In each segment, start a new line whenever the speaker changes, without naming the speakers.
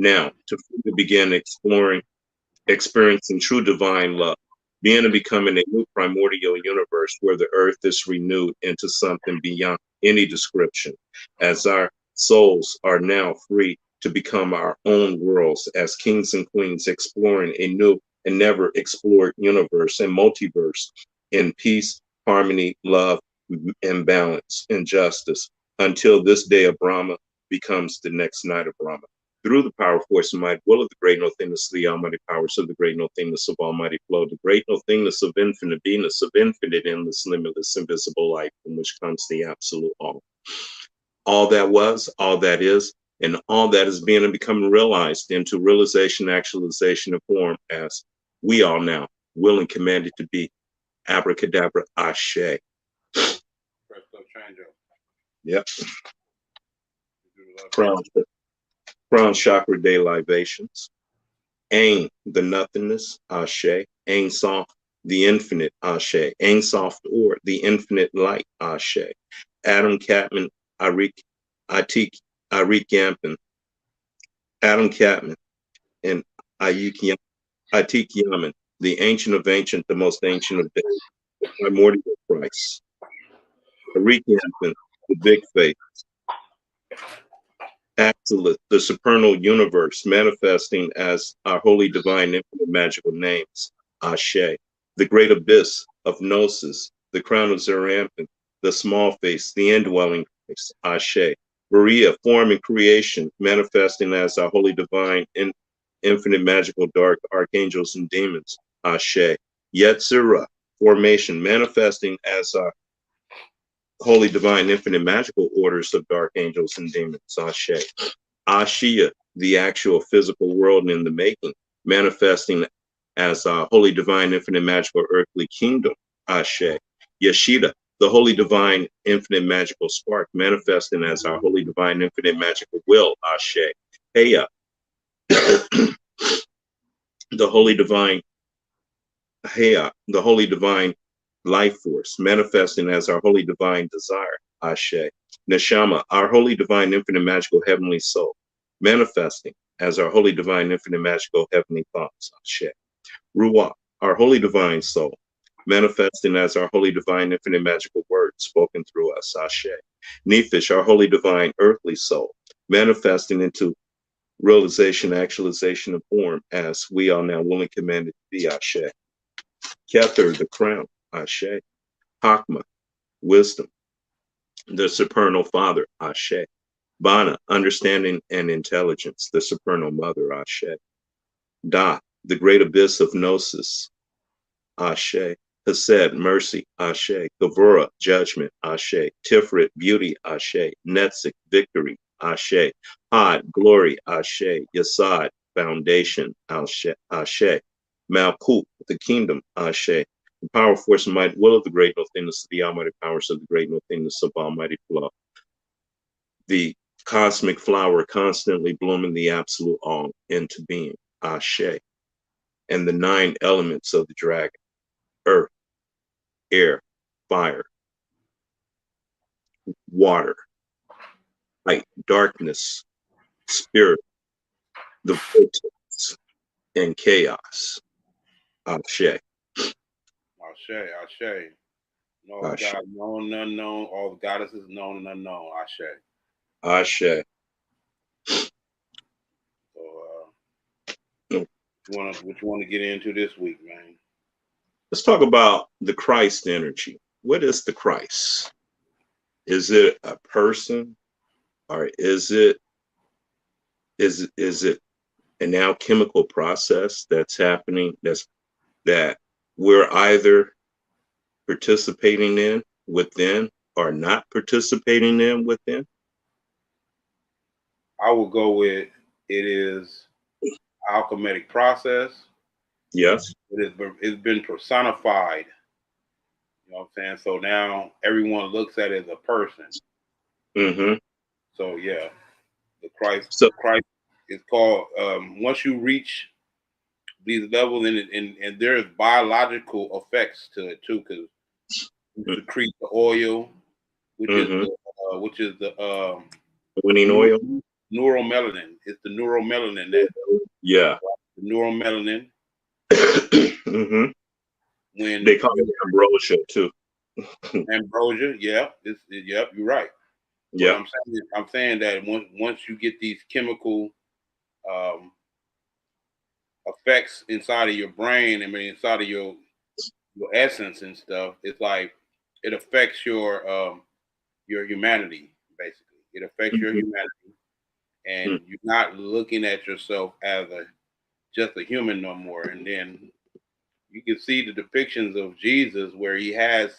Now, to fully begin experiencing true divine love, being and becoming a new primordial universe where the earth is renewed into something beyond any description, as our souls are now free to become our own worlds as kings and queens, exploring a new and never explored universe and multiverse in peace, harmony, love, and balance and justice until this day of Brahma becomes the next night of Brahma. Through the power, force, and might, will of the great nothingness of the almighty powers of the great nothingness of almighty flow, the great nothingness of infinite beingness, of infinite, endless, limitless, invisible light, from which comes the absolute all. All that was, all that is, and all that is being and becoming realized into realization, actualization, and form as we all now will and commanded to be. Abracadabra, ashe. Yep. Crown chakra day libations. Ain, the nothingness, ashe. Ain soft, the infinite, ashe. Ain soft or the infinite light, ashe. Adam Catman, Arik Yampin. Adam Catman and Atik Yaman, the ancient of ancient, the most ancient of days, the primordial Christ. Arik Yampin, the big faith. Absolute, the supernal universe manifesting as our holy, divine, infinite, magical names. Ashe. The great abyss of Gnosis, the crown of Zerampin, the small face, the indwelling Christ. Ashe. Maria, form and creation, manifesting as our holy, divine, infinite, magical, dark archangels and demons. Ashe. Yetzirah, formation, manifesting as our holy, divine, infinite, magical orders of dark angels and demons. Ashe. Ashia, the actual physical world in the making, manifesting as a holy, divine, infinite, magical, earthly kingdom. Ashe. Yeshida, the holy, divine, infinite, magical spark, manifesting as our holy, divine, infinite, magical will. Ashe. Heya, the holy, divine, Heya, the holy, divine life force, manifesting as our holy, divine desire. Ashe. Neshama, our holy, divine, infinite, magical, heavenly soul, manifesting as our holy, divine, infinite, magical, heavenly thoughts. Ashe. Ruach, our holy, divine soul, manifesting as our holy, divine, infinite, magical word spoken through us. Ashe. Nephish, our holy, divine, earthly soul, manifesting into realization, actualization, and form as we are now willing commanded to be. Ashe. Kether, the crown. Ashe. Hakma, wisdom, the supernal father. Ashe. Bana, understanding and intelligence, the supernal mother. Ashe. Da, the great abyss of Gnosis. Ashe. Hesed, mercy. Ashe. Gavura, judgment. Ashe. Tiferet, beauty. Ashe. Netzik, victory. Ashe. Had, glory. Ashe. Yasad, foundation. Ashe. Ashe. Malkut, the kingdom. Ashe. The power, force, and might, will of the great nothingness of the almighty powers of the great nothingness of almighty flow. The cosmic flower constantly blooming the absolute all into being. Ashe. And the 9 elements of the dragon: earth, air, fire, water, light, darkness, spirit, the vortex, and chaos. Ashe.
Ashe, Ashe. All
Ashe.
God known and unknown, all the goddesses known and unknown. Ashe.
Ashe.
So, what you want to get into this week, man?
Let's talk about the Christ energy. What is the Christ? Is it a person, or is it an alchemical process that's happening that we're either participating in within or not participating in within?
I will go with it is alchemic process.
Yes.
It's been personified. You know what I'm saying? So now everyone looks at it as a person.
Mm-hmm.
So yeah, the Christ.
So
Christ is called. Once you reach these levels, and there's biological effects to it too, because you secrete the oil, which is the
winning
neuro,
oil.
neuromelanin. It's the the neuromelanin. That
Yeah.
the neuromelanin.
hmm
When
They call it ambrosia too.
ambrosia, yep, yep, you're right. But
Yeah.
I'm saying that once you get these chemical um, effects inside of your brain, I mean inside of your essence and stuff, it's like it affects your humanity, basically. It affects your
hmm
humanity, and you're not looking at yourself as just a human no more. And then you can see the depictions of Jesus where he has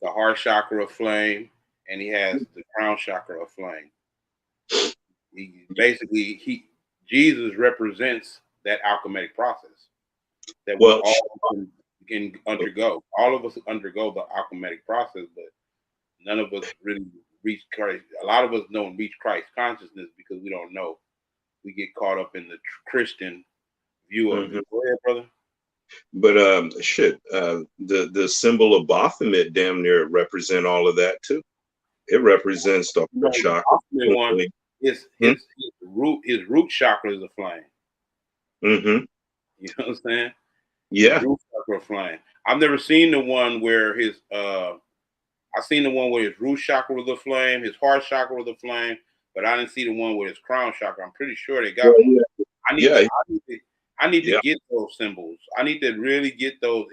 the heart chakra of flame and he has the crown chakra of flame. He Jesus represents that alchemic process that we
Well,
all can undergo. All of us undergo the alchemic process, but none of us really reach Christ. A lot of us don't reach Christ consciousness because we don't know. We get caught up in the Christian view of
mhm.
it. Go ahead, brother.
But the symbol of Baphomet damn near represent all of that too. It represents the
You
heart
know, the
chakra.
ultimate one is
Hmm?
his root chakra is a flame.
Mm-hmm.
You know what I'm saying? His
Yeah.
root chakra flame. I've never seen the one where I seen the one where his root chakra was a flame, his heart chakra was a flame, but I didn't see the one with his crown chakra. I'm pretty sure they got
Well,
one.
yeah.
I need to
Yeah.
I need to I need to
Yeah.
get those symbols. I need to really get those.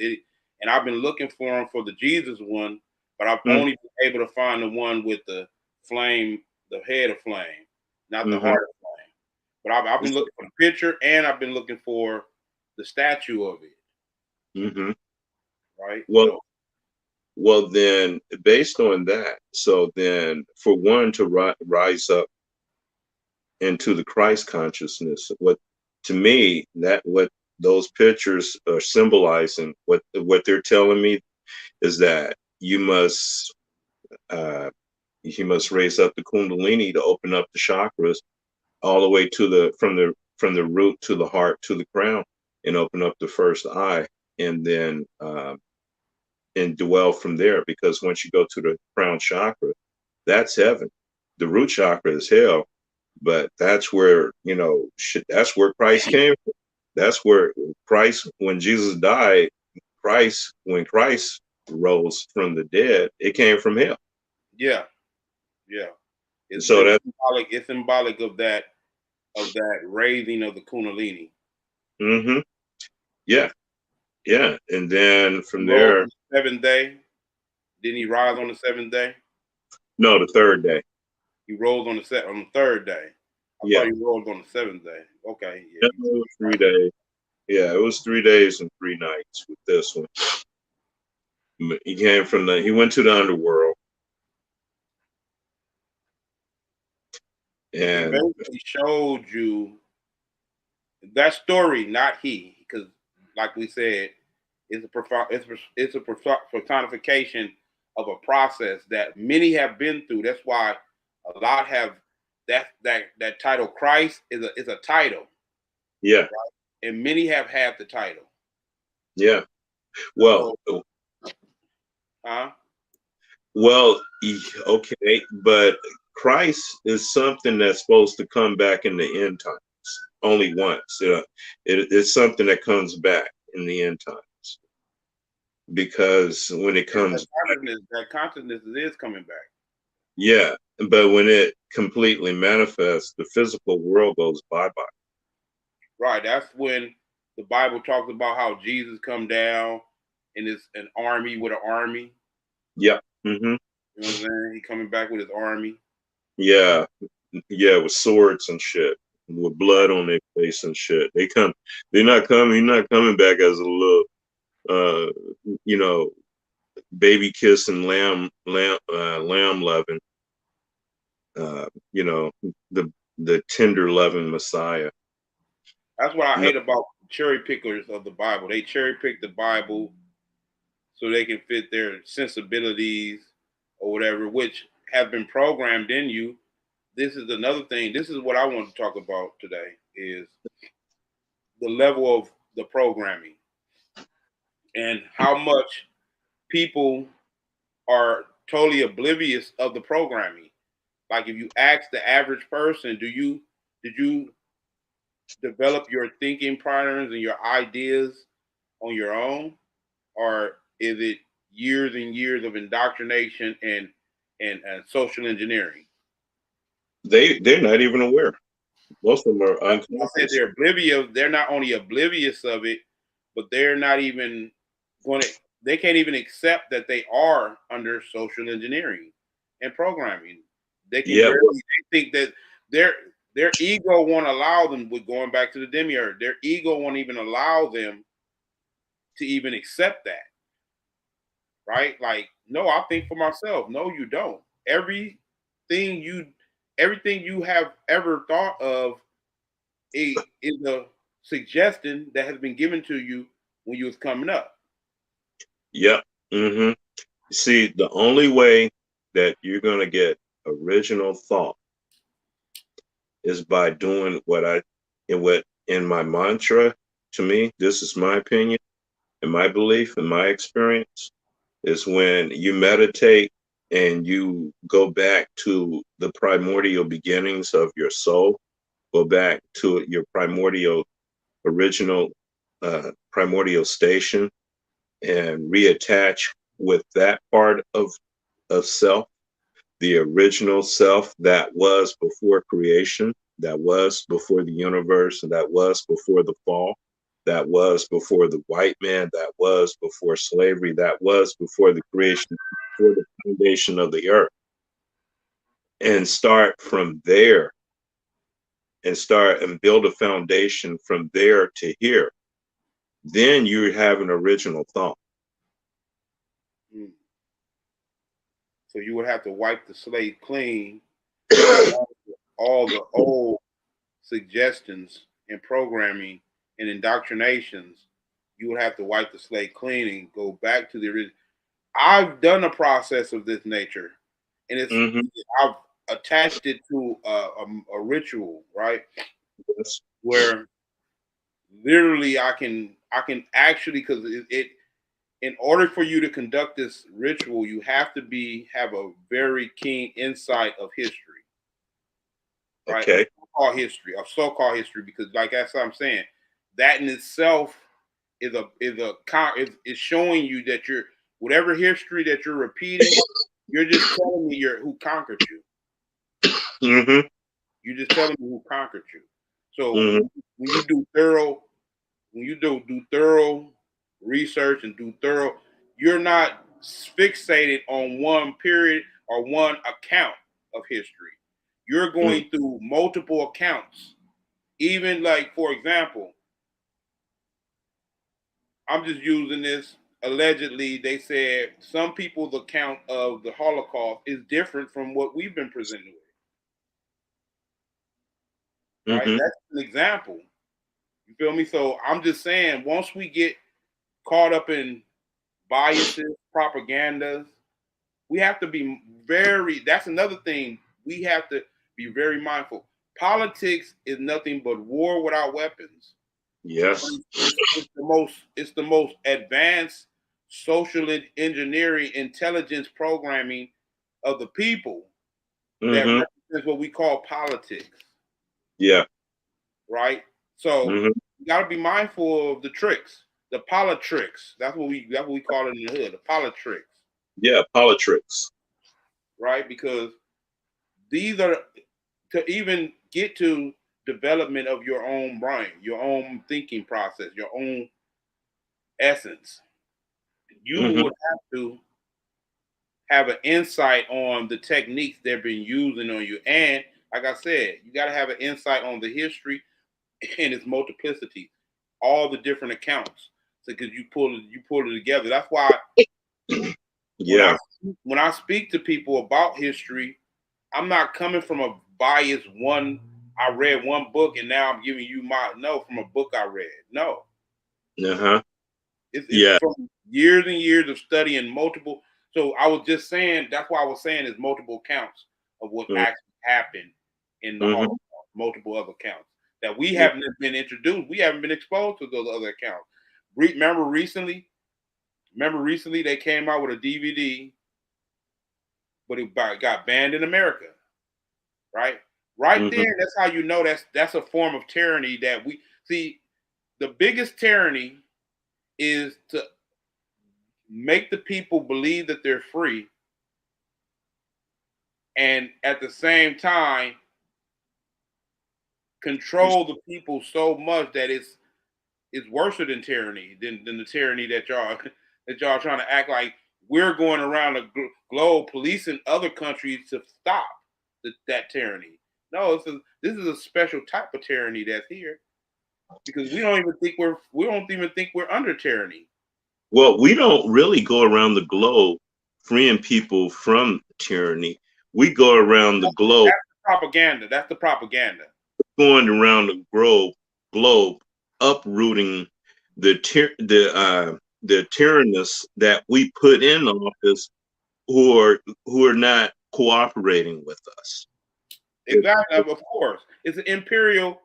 And I've been looking for them for the Jesus one, but I've only been able to find the one with the flame, the head of flame, not the
Mm-hmm.
heart of flame. But I've been looking for the picture and I've been looking for the statue of it.
Mm-hmm.
Right.
Well,
So
well, then based on that, so then for one to rise up into the Christ consciousness, what to me that what those pictures are symbolizing, what they're telling me is that uh, you must raise up the Kundalini to open up the chakras all the way to the root to the heart to the crown and open up the first eye and then and dwell from there, because once you go to the crown chakra, that's heaven. The root chakra is hell, but that's where that's where Christ came from. That's where Christ, when Jesus died, when Christ rose from the dead, it came from hell.
yeah, yeah.
So
It's
that
symbolic. It's symbolic of that raising of the Kundalini.
hmm yeah, yeah. And then
He
from
rose
there,
on the seventh day. Didn't he rise on the seventh day?
no, the third day.
He rose on the third day. I thought
Yeah.
he rose on the seventh day. Okay, yeah.
It was 3 days. Yeah, it was 3 days and 3 nights with this one. He went to the underworld
He
and
basically showed you that story, not he, because like we said, it's a personification of a process that many have been through. That's why a lot have that title. Christ is a title,
yeah,
and many have had the title.
yeah. Well,
So, huh?
well, okay, but Christ is something that's supposed to come back in the end times only once. It's something that comes back in the end times, because when it
Yeah,
comes back,
that consciousness is coming back.
yeah, but when it completely manifests, the physical world goes bye bye.
Right. That's when the Bible talks about how Jesus come down and it's an army with an army.
Yeah. Mm-hmm.
You know what I'm saying? He coming back with his army.
Yeah, yeah, with swords and shit, with blood on their face and shit. They're not coming. He's not coming back as a little, uh, you know, baby kissing lamb loving, you know, the tender loving Messiah.
That's what I
No,
hate about cherry pickers of the Bible. They cherry pick the Bible so they can fit their sensibilities or whatever, which have been programmed in you. This is another thing. This is what I want to talk about today is the level of the programming and how much people are totally oblivious of the programming. Like if you ask the average person, did you develop your thinking patterns and your ideas on your own, or is it years and years of indoctrination and social engineering?
They're not even aware. Most of them are
I said
unconscious.
they're oblivious. They're not only oblivious of it, but they're not even going to. They can't even accept that they are under social engineering and programming. They can
Yeah,
barely. They think that their their ego won't allow them. With going back to the demiurge, their ego won't even allow them to even accept that. Right? Like, no, I think for myself. No, you don't. You, everything you have ever thought of is a suggestion that has been given to you when you was coming up.
yeah. Hmm. See, the only way that you're gonna get original thought is by doing what in my mantra. To me, this is my opinion and my belief and my experience, is when you meditate and you go back to the primordial beginnings of your soul, go back to your original primordial station, and reattach with that part of self, the original self that was before creation, that was before the universe, and that was before the fall, that was before the white man, that was before slavery, that was before the creation, before the foundation of the earth, and start from there and start and build a foundation from there to here. Then you have an original thought.
Mm. So you would have to wipe the slate clean of all the old suggestions and programming and indoctrinations. You would have to wipe the slate clean and go back to the original. I've done a process of this nature, and
Mm-hmm.
I've attached it to a ritual, right?
Yes.
Where literally I can actually, because it in order for you to conduct this ritual, you have to have a very keen insight of history, right?
Okay.
Of so-called history, because like that's what I'm saying, that in itself is showing you that you're whatever history that you're repeating, you're just telling me who conquered you.
Mm-hmm.
You're just telling me who conquered you. So
Mm-hmm.
when you do thorough when you do thorough research and do thorough, you're not fixated on one period or one account of history. You're
Mm-hmm.
going through multiple accounts. Even like, for example, I'm just using this allegedly. They said some people's account of the Holocaust is different from what we've been presented with. Right?
Mm-hmm.
That's an example. You feel me? So I'm just saying, once we get caught up in biases, propagandas, we have to be that's another thing. We have to be very mindful. Politics is nothing but war without weapons.
Yes.
It's the most advanced social engineering intelligence programming of the people that
Mm-hmm.
represents what we call politics,
Yeah.
right? So
Mm-hmm.
you got to be mindful of the tricks, the politricks. That's what we call it in the hood, the politricks,
Yeah. Politics.
right? Because these are to even get to development of your own brain, your own thinking process, your own essence. You
Mm-hmm.
would have to have an insight on the techniques they've been using on you. And like I said, you got to have an insight on the history and its multiplicity, all the different accounts. So because you pull it together. That's why when I
Yeah.
when I speak to people about history, I'm not coming from a biased one. I read one book and now I'm giving you my no from a book I read. No,
Uh-huh.
it's
Yeah.
from years and years of studying multiple. So I was just saying that's why I was saying there's multiple accounts of what actually happened in the
Mm-hmm.
Holocaust, multiple other accounts that we
Yeah.
haven't been introduced. We haven't been exposed to those other accounts. Remember recently? Remember recently they came out with a DVD, but it got banned in America, right? Right there, that's how you know that's a form of tyranny that we see. The biggest tyranny is to make the people believe that they're free, and at the same time control the people so much that it's worse than tyranny than the tyranny that y'all that y'all trying to act like we're going around the globe policing other countries to stop that tyranny. No, this is a special type of tyranny that's here because we don't even think we're under tyranny.
Well, we don't really go around the globe freeing people from tyranny. We go around the globe.
That's the propaganda. That's the propaganda.
Going around the globe, uprooting the tyrannists that we put in office who are not cooperating with us.
Exactly. Of course, it's an imperial.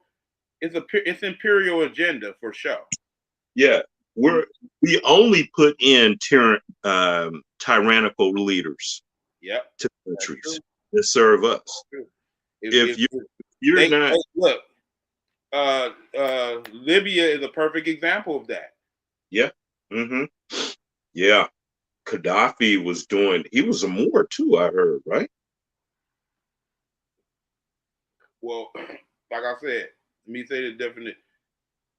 It's imperial agenda for sure.
Yeah, we only put in tyrannical leaders
Yep.
to countries that serve us. If you're not,
look, Libya is a perfect example of that.
yeah, yeah. Gaddafi was he was a Moor too, I heard, right?
Well, like I said, let me say the definite.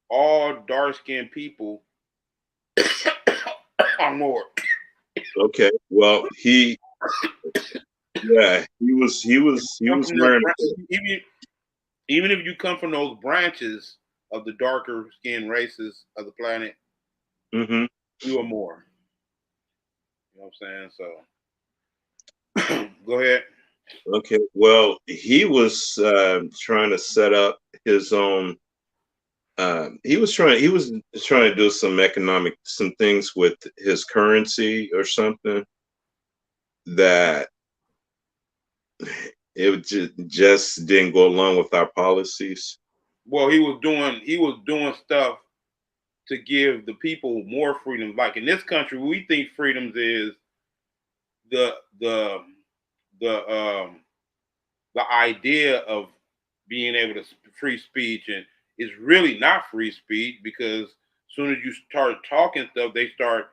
All dark-skinned people are Moor.
Okay. Well, he was wearing.
Even if you come from those branches of the darker skinned races of the planet, you are Moor. You know what I'm saying? So go ahead.
Okay. Well, he was trying to set up his own. He was trying to do some things with his currency or something that it just didn't go along with our policies.
Well, he was doing stuff to give the people more freedom. Like in this country, we think freedoms is the the the the idea of being able to free speech, and it's really not free speech because as soon as you start talking stuff, they start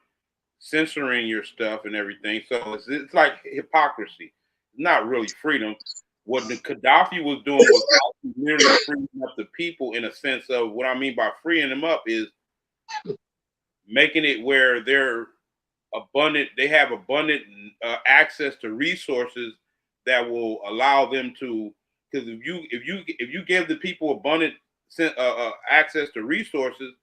censoring your stuff and everything. So it's like hypocrisy. It's not really freedom. What the Gaddafi was doing was merely freeing up the people in a sense of what I mean by freeing them up is making it where they have abundant access to resources that will allow them to because if you give the people abundant access to resources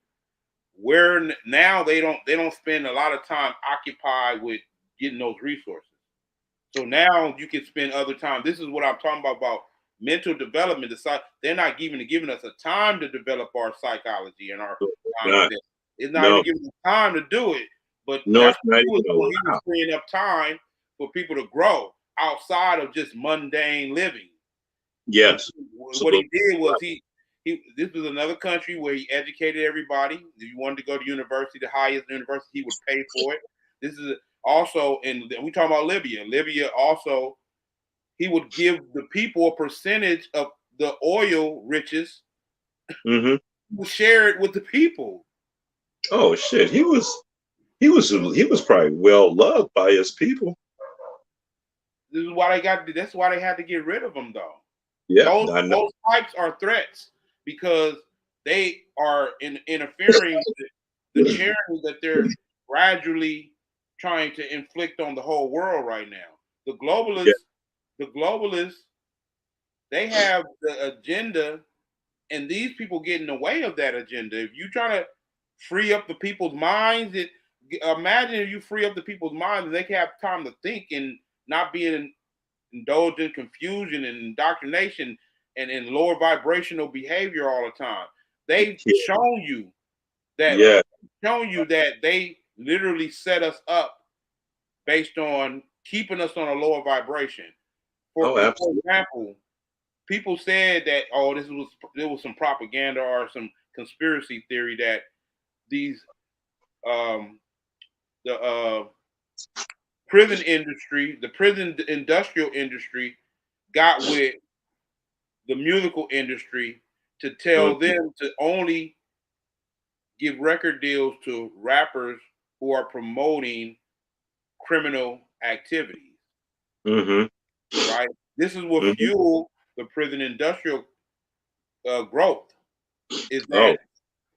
where now they don't spend a lot of time occupied with getting those resources. So now you can spend other time. This is what I'm talking about mental development. They're not giving us a time to develop our psychology and our mindset. It's not even giving us time to do it. But
No,
that's
it's not
what he was
even
doing. He was freeing up time for people to grow outside of just mundane living.
Yes.
What he did was this was another country where he educated everybody. If you wanted to go to university, the highest university, he would pay for it. This is also, and we talk about Libya. Libya also, he would give the people a percentage of the oil riches. He would share it with the people.
Oh shit, he was probably well loved by his people.
This is why that's why they had to get rid of him, though.
Yeah,
Those types are threats because they are interfering with the tyranny that they're gradually trying to inflict on the whole world right now. The globalists, they have the agenda, and these people get in the way of that agenda. If you try to free up the people's minds, imagine if you free up the people's minds and they can have time to think and not be indulged in confusion and indoctrination and in lower vibrational behavior all the time. They've shown you that they literally set us up based on keeping us on a lower vibration. For example, people said that there was some propaganda or some conspiracy theory that these the prison industry, the prison industrial industry, got with the musical industry to tell
Mm-hmm.
them to only give record deals to rappers who are promoting criminal activities,
Mm-hmm.
right? This is what
Mm-hmm.
fueled the prison industrial growth. Is that
Oh,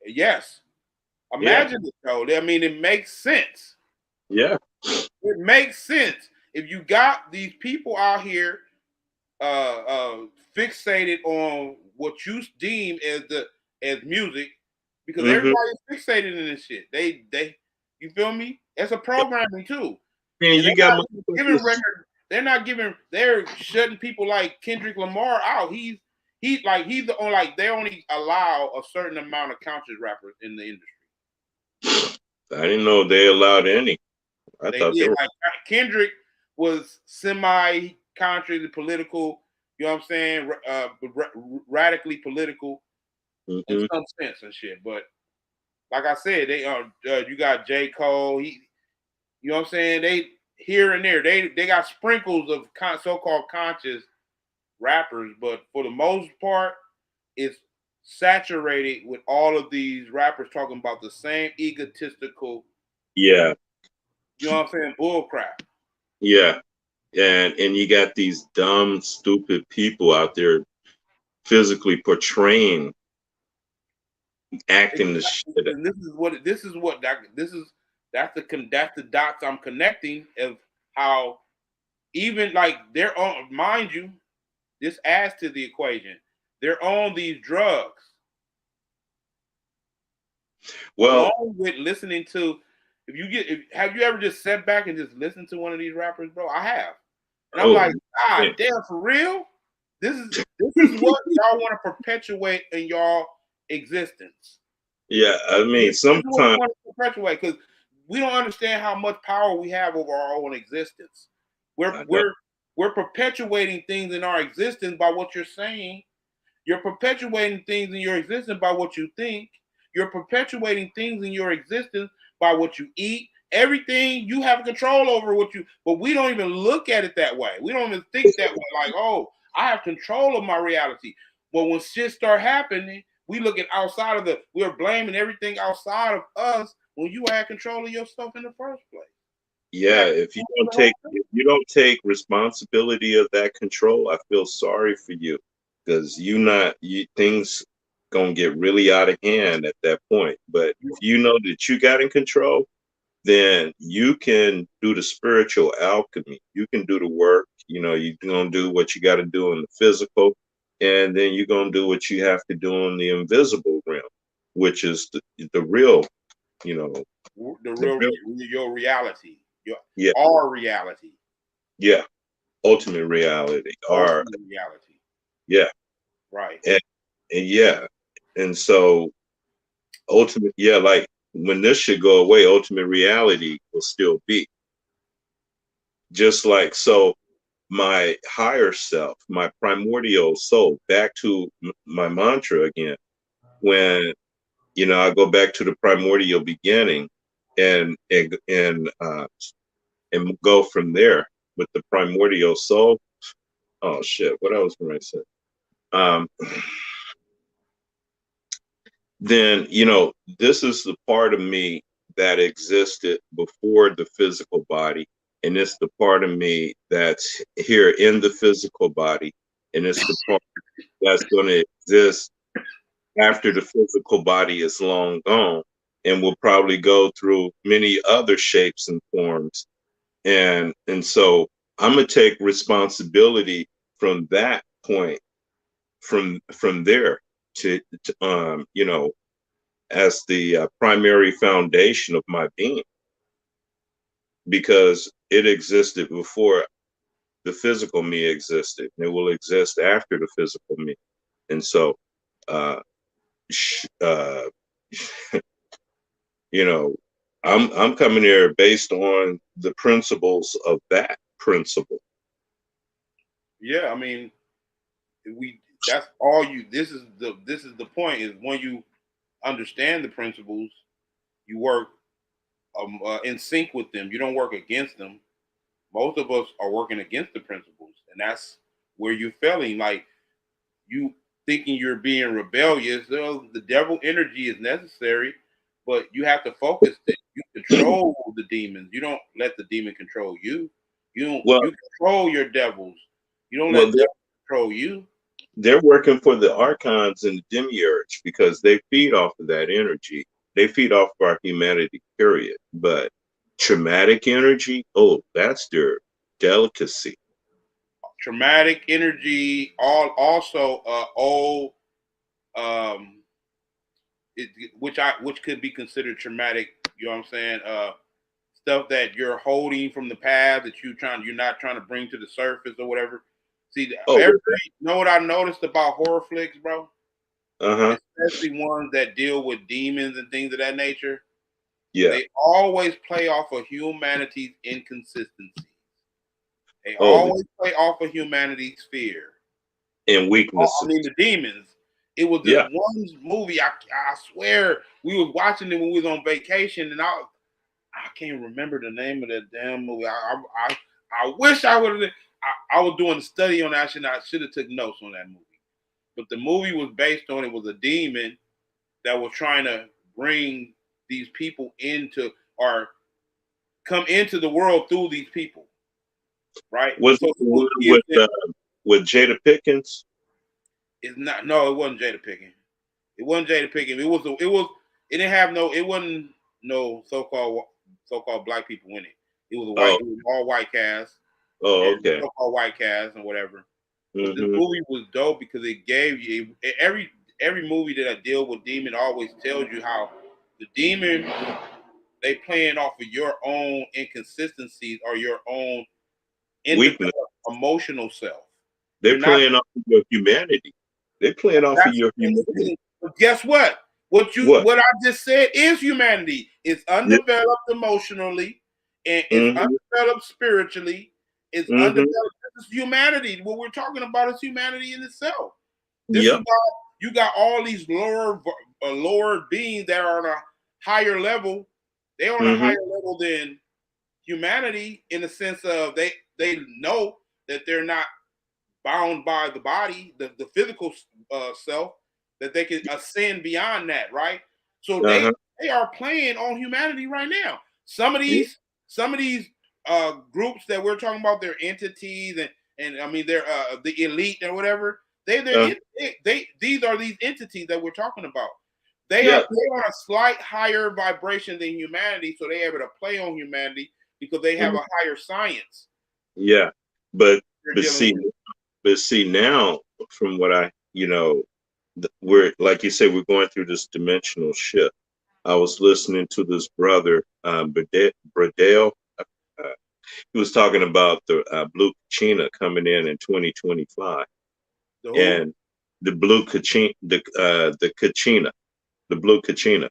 yes?
yeah.
Imagine it though. I mean, it makes sense.
Yeah.
It makes sense if you got these people out here fixated on what you deem as music, because
Mm-hmm.
everybody's fixated in this shit. They you feel me? It's a programming too,
And
and
you
they're
got
not even giving
motherfuckers.
record. They're not giving. They're shutting people like Kendrick Lamar out. He's the only, like, they only allow a certain amount of conscious rappers in the industry.
I didn't know they allowed any. I
They
thought they
did.
were.
Like Kendrick was semi contrary to political. You know what I'm saying? Radically political in
Mm-hmm.
some sense and shit. But like I said, they you got J. Cole. You know what I'm saying? They here and there. They got sprinkles of so-called conscious rappers, but for the most part, it's saturated with all of these rappers talking about the same egotistical,
Yeah.
you know what I'm saying, bull crap.
Yeah. And you got these dumb, stupid people out there physically portraying, acting the
Exactly.
shit.
And that's the dots I'm connecting of how, even like, they're on, mind you, this adds to the equation. They're on these drugs
Well,
along with listening to. Have you ever just sat back and just listened to one of these rappers, bro? I have, and I'm
oh,
like, God
man.
damn, for real? This is what y'all want to perpetuate in y'all existence.
Yeah. I mean,
This is what we
sometimes
want to perpetuate, because we don't understand how much power we have over our own existence. We're
I know.
we're we're perpetuating things in our existence by what you're saying. You're perpetuating things in your existence by what you think. You're perpetuating things in your existence by what you eat. Everything you have control over what you, but we don't even look at it that way. We don't even think that way, like, oh, I have control of my reality. But when shit start happening, we look at outside of we're blaming everything outside of us when you had control of your stuff in the first place. You
Yeah.
had control of the whole thing.
If you don't take responsibility of that control, I feel sorry for you because things gonna get really out of hand at that point. But if you know that you got in control, then you can do the spiritual alchemy. You can do the work. You know, you're going to do what you got to do in the physical, and then you're going to do what you have to do in the invisible realm, which is the real, you know,
The
the
real,
real,
your reality, your
yeah,
our reality,
yeah, ultimate reality, or,
ultimate reality.
yeah,
Right.
and, and yeah. And so, ultimate, yeah, like when this should go away, ultimate reality will still be just like so. My higher self, my primordial soul, back to my mantra again. When I go back to the primordial beginning, and go from there with the primordial soul. Oh shit! What else can I say? Um, then this is the part of me that existed before the physical body, and it's the part of me that's here in the physical body, and it's the part that's going to exist after the physical body is long gone, and will probably go through many other shapes and forms. And so I'm gonna take responsibility from that point, from there to as the primary foundation of my being, because it existed before the physical me existed, and it will exist after the physical me. And so uh, uh, you know, I'm coming here based on the principles of that principle.
Yeah, I mean, we that's all you. This is the point, is when you understand the principles, you work in sync with them. You don't work against them. Most of us are working against the principles, and that's where you're failing. Like, you thinking you're being rebellious. So the devil energy is necessary, but you have to focus that you control the demons. You don't let the demon control you.
Well,
You control your devils. You don't
well,
let devils control you.
they're working for the archons and the demiurge because they feed off of that energy. They feed off of our humanity, period. But traumatic energy, oh, that's their delicacy.
Traumatic energy, all also old, um, which could be considered traumatic. You know what I'm saying? Stuff that you're holding from the past that you're not trying to bring to the surface or whatever. See,
Oh,
you know what I noticed about horror flicks, bro?
uh-huh.
Especially ones that deal with demons and things of that nature.
Yeah.
They always play off of humanity's inconsistencies. They
Oh,
always play off of humanity's fear.
and
I
weaknesses.
mean, the demons. It was this
Yeah.
one movie. I swear we was watching it when we was on vacation, and I can't remember the name of that damn movie. I wish I would have. I was doing a study on that, and I should have took notes on that movie. But the movie was based on it was a demon that was trying to bring these people into or come into the world through these people, right?
Was
So
it
it
the
would
one
give them.
with Jada Pickens?
It's not. No, it wasn't Jada Pickens. It wasn't Jada Pickens. It was. It was. It didn't have no. It wasn't no so called black people in it. It was a white.
Oh,
It was all white cast
oh,
and
okay.
so-called white cast and whatever. But the
Mm-hmm.
movie was dope because it gave you every movie that I deal with demon always tells you how the demon they playing off of your own inconsistencies or your own
Weakness.
undeveloped emotional self.
They're
You're not.
playing off of your humanity. They're playing off of
That's
your humanity.
but guess what?
What?
What I just said is humanity. It's
Yeah.
undeveloped emotionally, and it's
Mm-hmm.
undeveloped spiritually. It's
Mm-hmm.
undeveloped. This is humanity. What we're talking about is humanity in itself. This is
Yep.
why you got all these lower beings that are on a higher level. They're on a
Mm-hmm.
higher level than humanity in the sense of they know that they're not bound by the body, the physical self, that they can ascend beyond that, right? So
Uh-huh.
they are playing on humanity right now. Some of
Yeah.
these groups that we're talking about, they're entities and I mean they're the elite and whatever.
Uh,
They these are these entities that we're talking about.
yeah.
They are a slight higher vibration than humanity, so they're able to play on humanity because they have
Mhm.
a higher science
Yeah. But
they're
but
dealing
see
with.
but see now from what we're like you said, we're going through this dimensional shift. I was listening to this brother, Bradell. Uh, he was talking about the blue Kachina coming in 2025,
The who?
and the blue Kachina, the Kachina, the blue Kachina.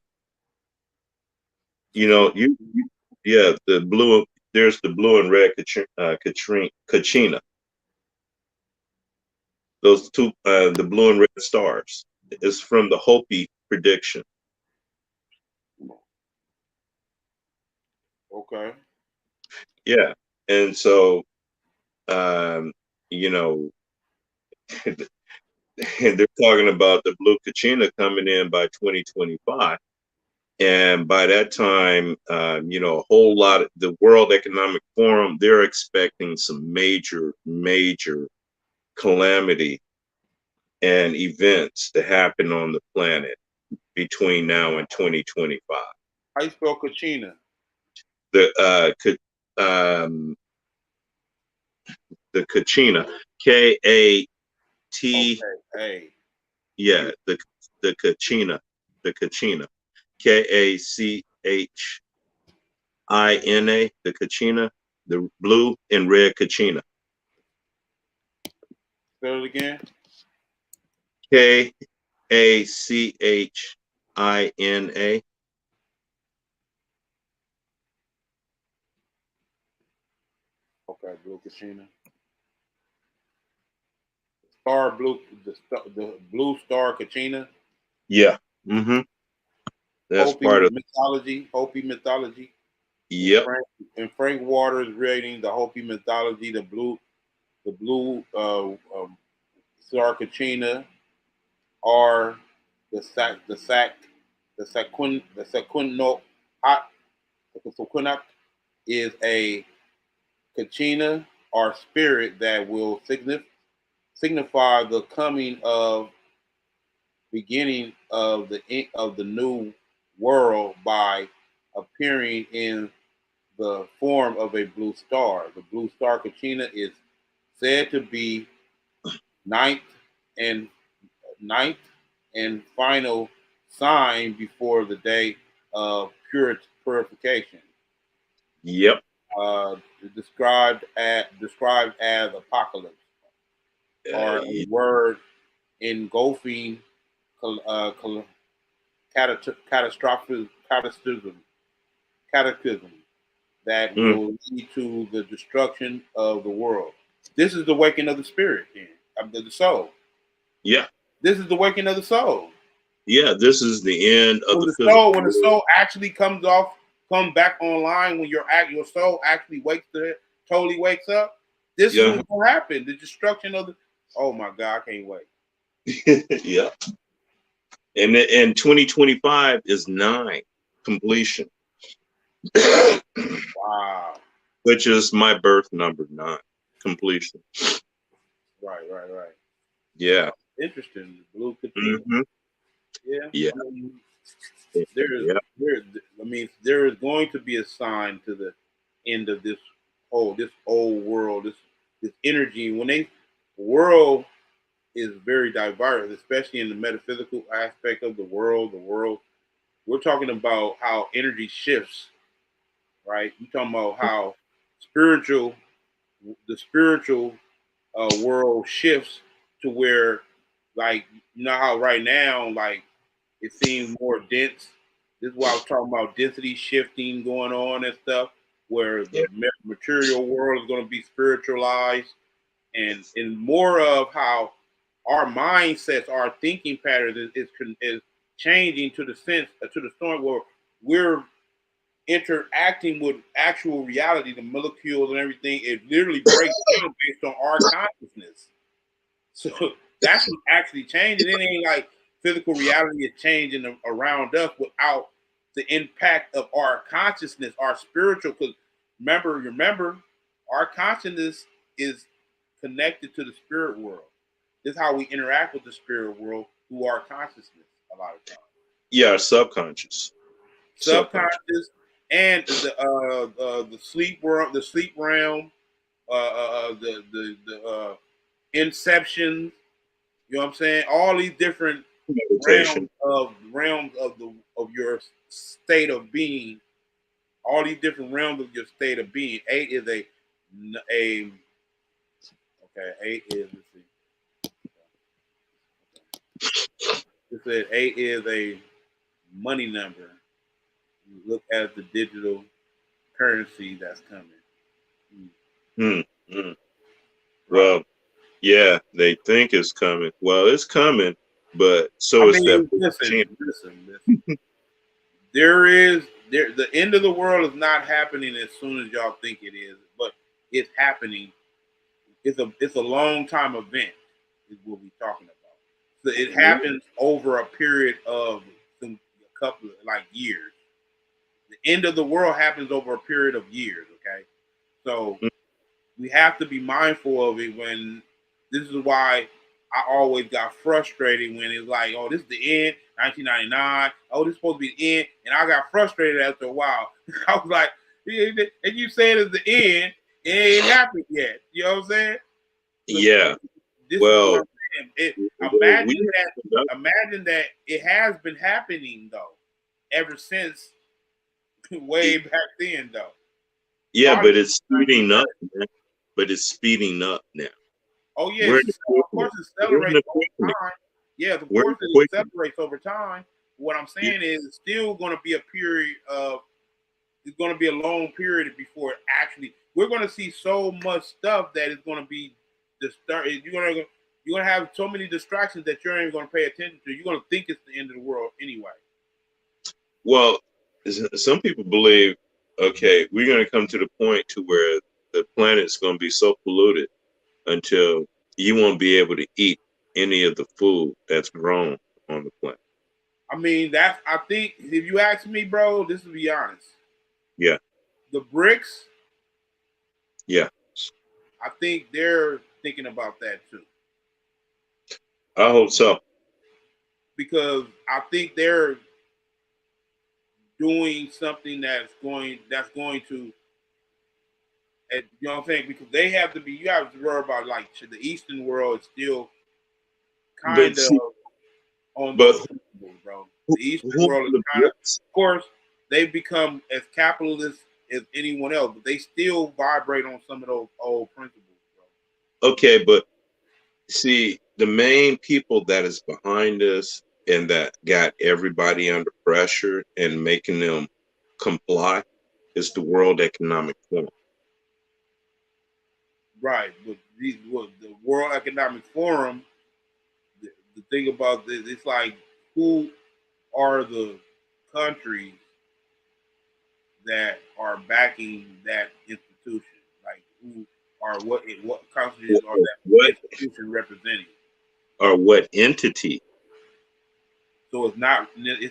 You know, yeah, the blue. There's the blue and red Kachina. Those two, the blue and red stars, is from the Hopi prediction.
Okay.
Yeah, and so um, you know, they're talking about the blue Kachina coming in by 2025. And by that time, a whole lot of the World Economic Forum, they're expecting some major, major calamity and events to happen on the planet between now and 2025.
How you spell Kachina?
The um, the Kachina, K-A-T,
Okay. Hey.
yeah, the Kachina, the Kachina, Kachina, the Kachina, the blue and red Kachina,
Spell it again.
Kachina.
Okay, blue Kachina. Star blue the blue star Kachina.
Yeah. Mm-hmm. That's part
Hopi
of.
mythology. Hopi mythology. And
Yep.
Frank Waters reading the Hopi mythology, the blue Sarcachina are the sequino hot the sequinot is a kachina or spirit that will signify the coming of beginning of the new world by appearing in the form of a blue star. The blue star Kachina is said to be ninth and ninth and final sign before the day of purification.
Yep.
Uh, described as apocalypse, or a word engulfing uh, cataclysm that
Mm.
will lead to the destruction of the world. This is the waking of the spirit, of the soul.
Yeah.
This is the waking of the soul.
Yeah. This is the end of
When
the
the soul,
physical
when the
world.
soul actually come back online, when your soul actually totally wakes up. This is
Yeah.
what's gonna happen. The destruction of the. Oh my God, I can't wait.
Yeah. And 2025 is 9 completion,
Wow.
which is my birth number, 9 completion.
Right.
Yeah.
Interesting. Blue Katrina.
Hmm.
Yeah.
Yeah.
I mean,
Yeah.
there is going to be a sign to the end of this old world, this energy. When they world is very diverse, especially in the metaphysical aspect of the world. We're talking about how energy shifts, right? We're talking about how spiritual, the spiritual world shifts to where, like, you know how right now, like, it seems more dense. This is why I was talking about density shifting going on and stuff, where
Yeah.
the material world is going to be spiritualized, and more of how our mindsets, our thinking patterns is changing to the sense to the point where we're interacting with actual reality, the molecules and everything. It literally breaks down based on our consciousness. So that's what's actually changing. It ain't like physical reality is changing around us without the impact of our consciousness, our spiritual. Because remember, our consciousness is connected to the spirit world. This is how we interact with the spirit world through our consciousness a lot of times.
Yeah. Subconscious. Subconscious.
Subconscious and the sleep world, the sleep realm, the inception. You know what I'm saying? All these different
Meditation.
realms of your state of being. All these different realms of your state of being. Eight is a okay. Eight is let's see. It said eight is a money number. You look at the digital currency that's coming.
Mm. Mm.
Right.
Well, yeah, they think it's coming. Well, it's coming, but
I
so is that
mean,
chance.
listen. There is there the end of the world is not happening as soon as y'all think it is, but it's happening. It's a long time event is what we're talking about. So it happens over a period of a couple of like years. The end of the world happens over a period of years, okay? So we have to be mindful of it when this is why I always got frustrated when it's like, oh, this is the end, 1999. Oh, this is supposed to be the end. And I got frustrated after a while. I was like, and you saying it's the end, it ain't happened yet. You know what I'm saying? So
Yeah.
this is what
Well,
I'm saying.
we
Imagine that it has been happening though, ever since way back then though.
yeah,
Probably
but it's speeding up.
1930.
Man. But it's speeding up now.
Oh
We're
yes,
in the
of course
quickening.
it
We're in
accelerates
the
over
quickening.
time. Yeah, of
We're in
course
the
it
quickening.
accelerates over time. What I'm
Yeah.
saying is, it's still going to be a period of. It's going to be a long period before it actually. We're going to see so much stuff that it's going to be disturbing. You're going to have so many distractions that you're not even going to pay attention to. You're going to think it's the end of the world anyway.
Well, some people believe, okay, we're going to come to the point to where the planet's going to be so polluted until you won't be able to eat any of the food that's grown on the planet.
I mean, I think if you ask me, bro, this to be honest,
Yeah,
the BRICS,
yeah.
I think they're thinking about that too.
I hope so.
Because I think they're doing something that's going to, you know what I'm saying? Because they have to be, you have to worry about like the Eastern world is still
But
kind of
see,
on
but
those principles, bro. The
who
Eastern world is
the
kind
BRICS?
of course, they've become as capitalist as anyone else, but they still vibrate on some of those old principles, bro.
Okay, but see, the main people that is behind this and that got everybody under pressure and making them comply is the World Economic Forum.
Right, but the World Economic Forum, the thing about this, it's like who are the countries that are backing that institution? Like who are what countries are that
What
institution representing?
or what entity?
So it's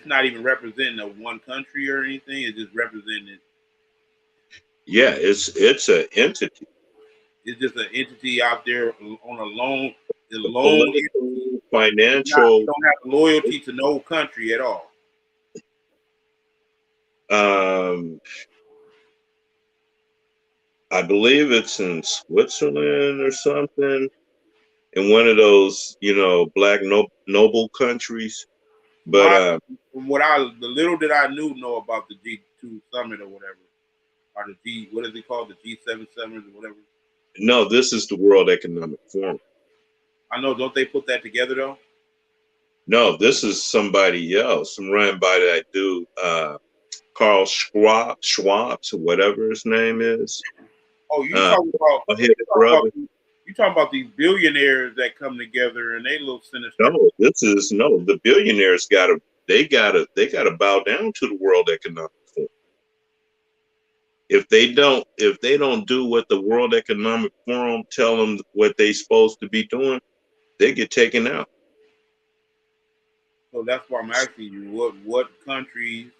not even representing a one country or anything. It's just representing.
Yeah, it's an entity,
It's just an entity out there on a
a
lone entity.
political,
It's not. It
financial.
don't have loyalty to no country at all.
Um, I believe it's in Switzerland or something, in one of those, black noble countries. But
My from what the little that I know about the G2 summit or whatever, or the what is it called, the G7 summit or whatever.
no, this is the World Economic Forum.
I know, don't they put that together though?
No, this is somebody else. I'm running by that dude, Carl Schwab, or whatever his name is.
Oh,
Uh, brother.
you talking about these billionaires that come together and they look sinister.
No, the billionaires they gotta bow down to the World Economic Forum. If they don't do what the World Economic Forum tell them what they supposed to be doing, they get taken out.
So that's why I'm asking you, what countries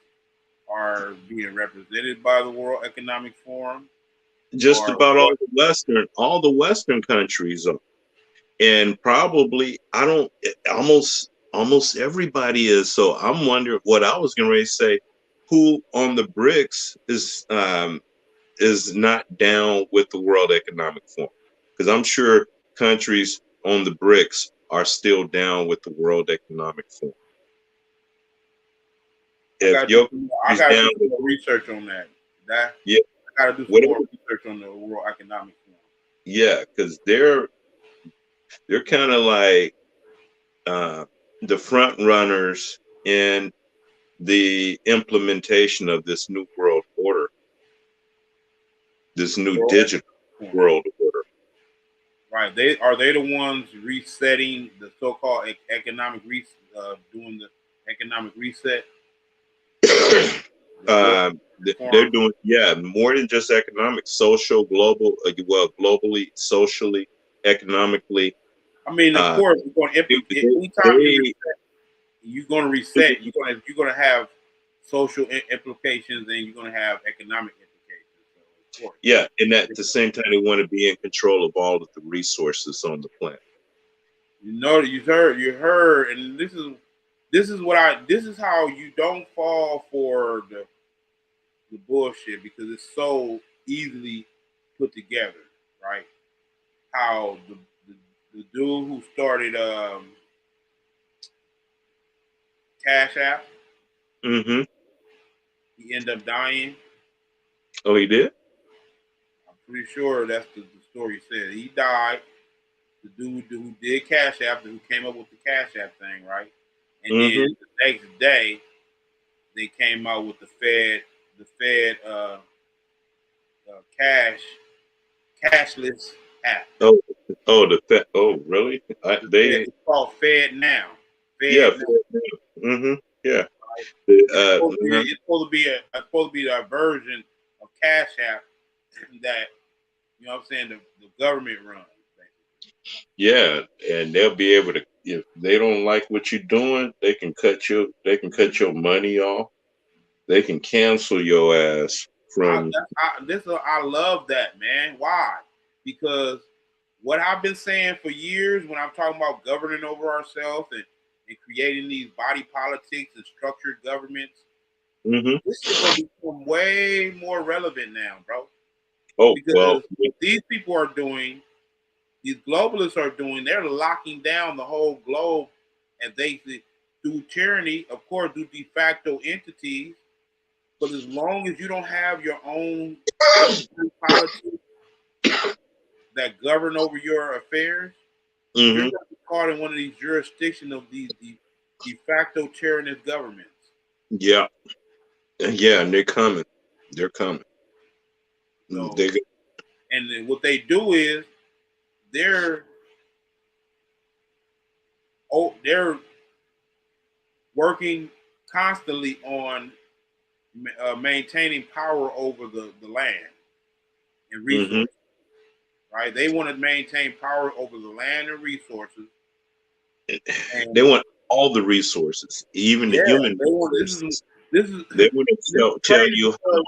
are being represented by the World Economic Forum,
Just
or
about
what?
all the Western countries are. And probably I don't almost everybody is. So I'm wondering what I was going to say. Who on the BRICS is not down with the World Economic Forum? Because I'm sure countries on the BRICS are still down with the World Economic Forum. If your
I
country's
got to
down
do some
with,
more research on that.
yeah,
I got to do some
whatever,
more research on the World Economic Forum.
yeah, because they're kind of like uh, the front runners in the implementation of this new world order, this new
World
digital
Forum.
world order.
Right? They the ones resetting the so-called economic doing the economic reset. The World
They're
Forum.
doing, yeah, more than just economic, social, global, globally, socially, economically.
I mean, of
Uh,
course, you're going to
they,
implicate
they,
anytime
they
you're going to reset. You're going to have social implications, and you're going to have economic implications. So, of course,
yeah, and at the same time, they want to be in control of all of the resources on the planet.
you know, you heard, and this is how you don't fall for the bullshit because it's so easily put together, right? How the dude who started Cash App,
Mm-hmm.
he ended up dying.
Oh, he did?
I'm pretty sure that's the story said. He died. The dude who did Cash App, who came up with the Cash App thing, right? And then
Mm-hmm.
the next day, they came out with the Fed cash cashless app.
Oh, oh, really?
It's called Fed Now.
Yeah,
Fed Now.
mm-hmm, yeah.
And it's supposed to be
Uh-huh.
a version of Cash App that you know what I'm saying the government runs.
Yeah, and they'll be able to, if they don't like what you're doing, they can cut your money off. They can cancel your ass from.
I love that, man. Why? Because what I've been saying for years when I'm talking about governing over ourselves and creating these body politics and structured governments,
Mhm.
this is gonna become way more relevant now, bro.
Oh well,
Because these people are doing, these globalists are doing, they're locking down the whole globe, and they do tyranny, of course, do de facto entities. But as long as you don't have your own politics that govern over your affairs, you're
mhm.
going to be caught in one of these jurisdictions of these de facto tyrannous governments.
Yeah, yeah, and they're coming. They're coming.
So,
They
and then what they do is they're they're working constantly on maintaining power over the land and
mhm.
resources. Right? They want to maintain power over the land and resources.
They
And
want all the resources, even the
yeah,
human
they want
resources.
this is
They want
this
to
is
tell
crazy
you
because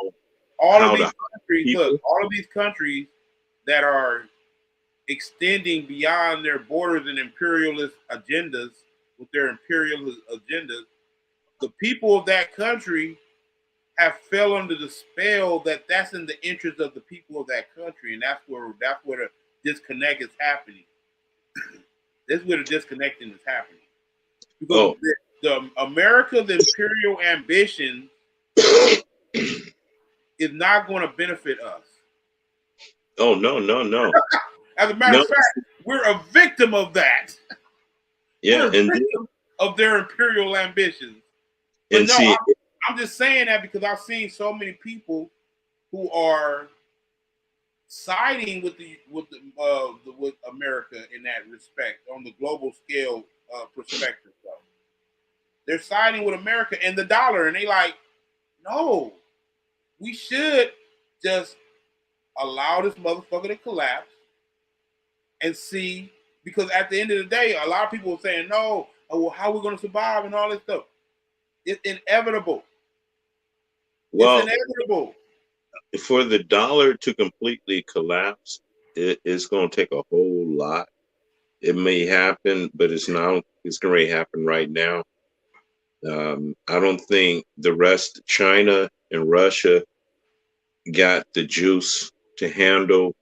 all of
how to
these
hire
countries, look,
people.
all of these countries that are extending beyond their borders and imperialist agendas with their imperialist agendas, the people of that country have fell under the spell that that's in the interest of the people of that country, and that's where the disconnect is happening. This is where the disconnecting is happening because
Oh,
the America's imperial ambition is not going to benefit us.
oh no, no, no,
As a matter
no.
of fact, we're a victim of that.
Yeah,
We're a victim of their imperial ambitions. But
and
no,
see,
I'm just saying that because I've seen so many people who are siding with America in that respect on the global scale perspective. Though they're siding with America and the dollar, and they like, no, we should just allow this motherfucker to collapse and see, because at the end of the day, a lot of people are saying, no, oh, well, how are we going to survive and all this stuff. It's inevitable. It's
well,
inevitable.
for the dollar to completely collapse, it's going to take a whole lot. It may happen, but it's not. It's going to happen right now. I don't think the rest, China and Russia, got the juice to handle.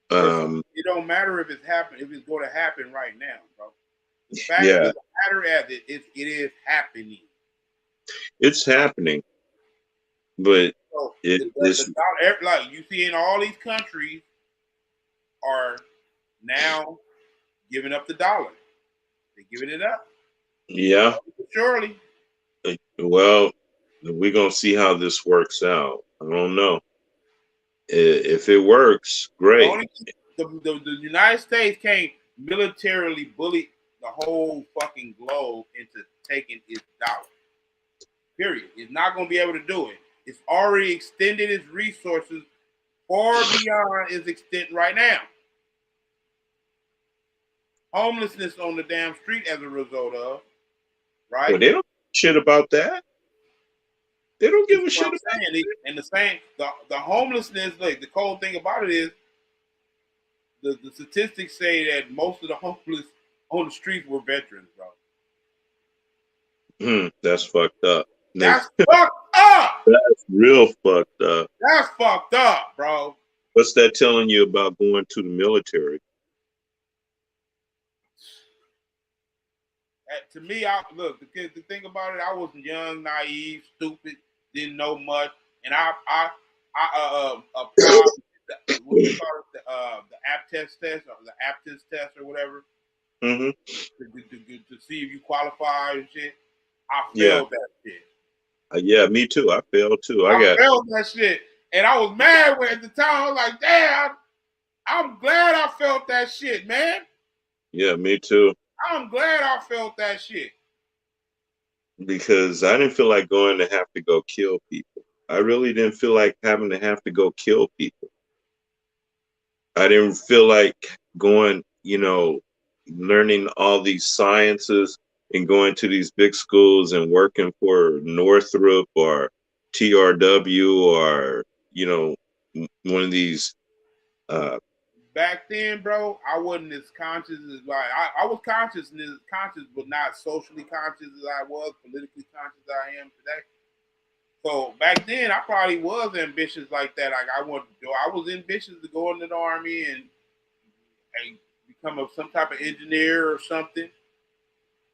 Listen,
Um,
it don't matter if it's going to happen right now, bro. The fact of
yeah,
the matter as it is happening.
it's happening, but
So the
it's
dollar, like you see in all these countries, are now giving up the dollar. They're giving it up.
yeah.
Surely.
Well, we're gonna see how this works out. I don't know. If it works,
The
great.
only the United States can't militarily bully the whole fucking globe into taking its dollar. Period. It's not going to be able to do it. It's already extended its resources far beyond its extent right now. Homelessness on the damn street as a result of,
Well,
right?
they don't shit about that. They don't
This
give
is
a
what
shit
I'm
about.
saying. And the homelessness, like the cold thing about it is the statistics say that most of the homeless on the streets were veterans, bro.
That's fucked up.
That's fucked up.
That's real fucked up.
That's fucked up, bro.
What's that telling you about going to the military?
To me, I look the thing about it. I was young, naive, stupid, didn't know much, and I applied what they call it the test or the aptitude test or whatever
Hmm.
to see if you qualify and shit. I
Yeah,
failed that shit.
yeah, me too. I failed too. I
I
got
failed that shit, and I was mad when at the time. I was like, damn, I'm glad I felt that shit, man.
yeah, me too.
I'm glad I felt that shit.
Because I didn't feel like going to have to go kill people. I really didn't feel like having to have to go kill people. I didn't feel like going learning all these sciences and going to these big schools and working for Northrop or TRW or, one of these.
Back then, bro, I wasn't as conscious as I was conscious, but not socially conscious as I was, politically conscious as I am today. So back then, I probably was ambitious like that. Like I was ambitious to go into the army and become some type of engineer or something.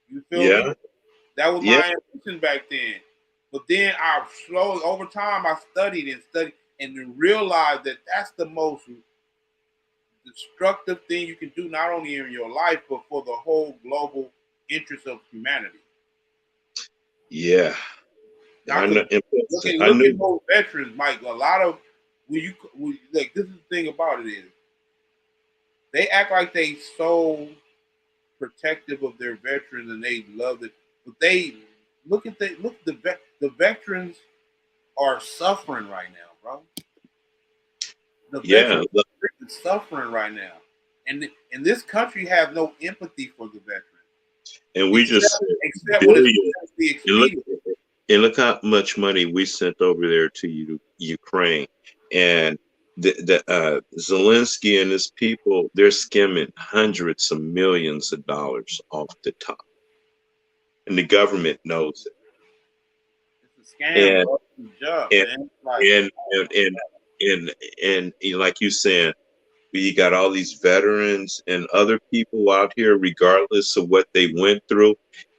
You feel me?
Yeah.
That was
Yeah.
my ambition back then. But then I slowly, over time, I studied and then realized that that's the most destructive thing you can do, not only in your life, but for the whole global interest of humanity.
Yeah.
Not
I
to
know. I
look at
knew.
most veterans, Mike. A lot of like this is the thing about it is they act like they so protective of their veterans and they love it, but they the veterans are suffering right now, bro. The
Yeah.
veterans are suffering right now, and this country has no empathy for the veterans,
And we just
except
sent
except when it's
billions.
the
And look,
expedient.
and look how much money we sent over there to Ukraine. And the Zelensky and his people, they're skimming hundreds of millions of dollars off the top. And the government knows
It's a scam,
it.
bro. It's a job,
And
man. Like,
and and and and like you saying, we got all these veterans and other people out here, regardless of what they went through,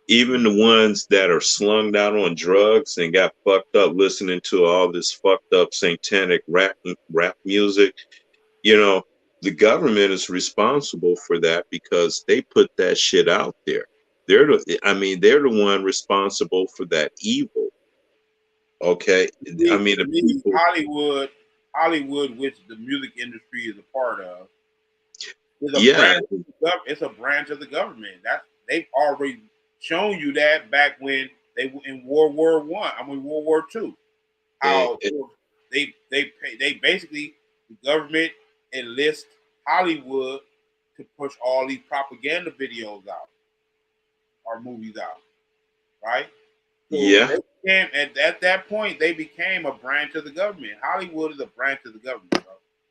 even the ones that are slung out on drugs and got fucked up listening to all this fucked up satanic rap music. You know, the government is responsible for that because they put that shit out there. They're the one responsible for that evil. Okay,
to
the
me,
people.
Hollywood, which the music industry is a part of, is a
Yeah,
branch. It's a branch of the government. They've already shown you that back when they were in World War I. I mean World War II.
eh,
How
eh,
they basically the government enlist Hollywood to push all these propaganda videos out or movies out, right? So
yeah.
they became at that point they became a branch of the government. Hollywood is a branch of the government, bro.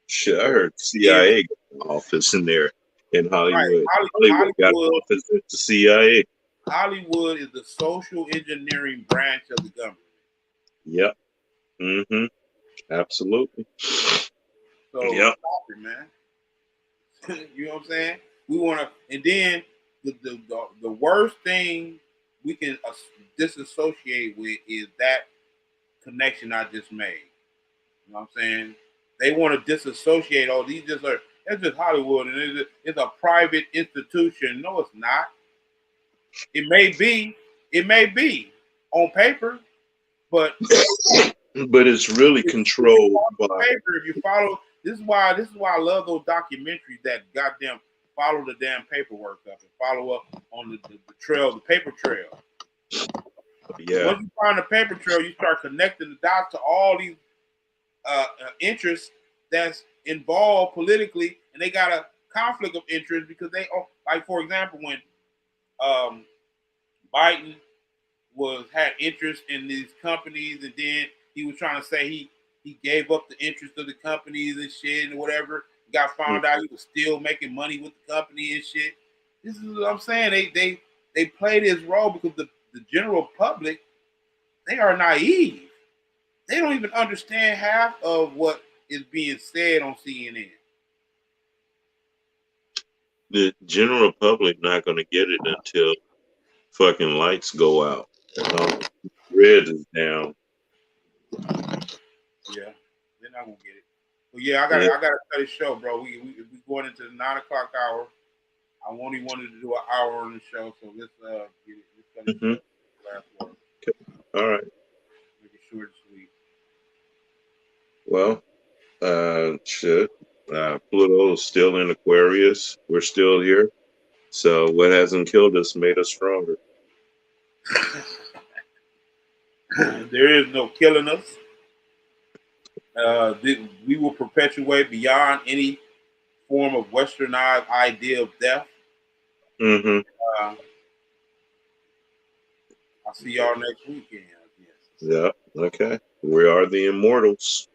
Shit, I
So
heard
if
CIA got an office in there in
right,
Hollywood. Hollywood got an office at the CIA.
Hollywood is the social engineering branch of the government.
Yep. Mm-hmm. Absolutely.
So
Yep.
stop it, man. You know what I'm saying? We want to, and then the worst thing we can disassociate with is that connection I just made. You know what I'm saying? They want to disassociate. Oh, these just are. It's just Hollywood, and it's a private institution. No, it's not. It may be. It may be on paper, but
But it's really
if you
controlled
follow
by.
the paper, if you follow, this is why I love those documentaries that goddamn follow the damn paperwork up and follow up on the trail, the paper trail.
Yeah.
Once you find the paper trail, you start connecting the dots to all these interests that's involved politically, and they got a conflict of interest because like for example, when um, Biden had interest in these companies, and then he was trying to say he gave up the interest of the companies and shit and whatever. Got found out he was still making money with the company and shit. This is what I'm saying. They play this role because the general public, they are naive. They don't even understand half of what is being said on CNN.
The general public not going to get it until fucking lights go out and all the grid is down.
Yeah, they're not gonna get it. But yeah,
Yeah.
I gotta cut the show, bro. We going into the 9 o'clock hour. I only wanted to do an hour on the show, so let's get it. Let's cut it
Mm-hmm.
short. Last word.
All right.
Make it short and sweet.
Well, shit. Pluto is still in Aquarius. We're still here. So what hasn't killed us made us stronger.
There is no killing us. We will perpetuate beyond any form of westernized idea of death.
Mm-hmm.
I'll see y'all next weekend, I guess.
Yeah. Okay. We are the immortals.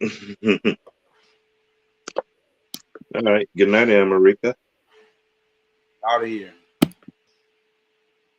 All right. Good night, America.
Out of here.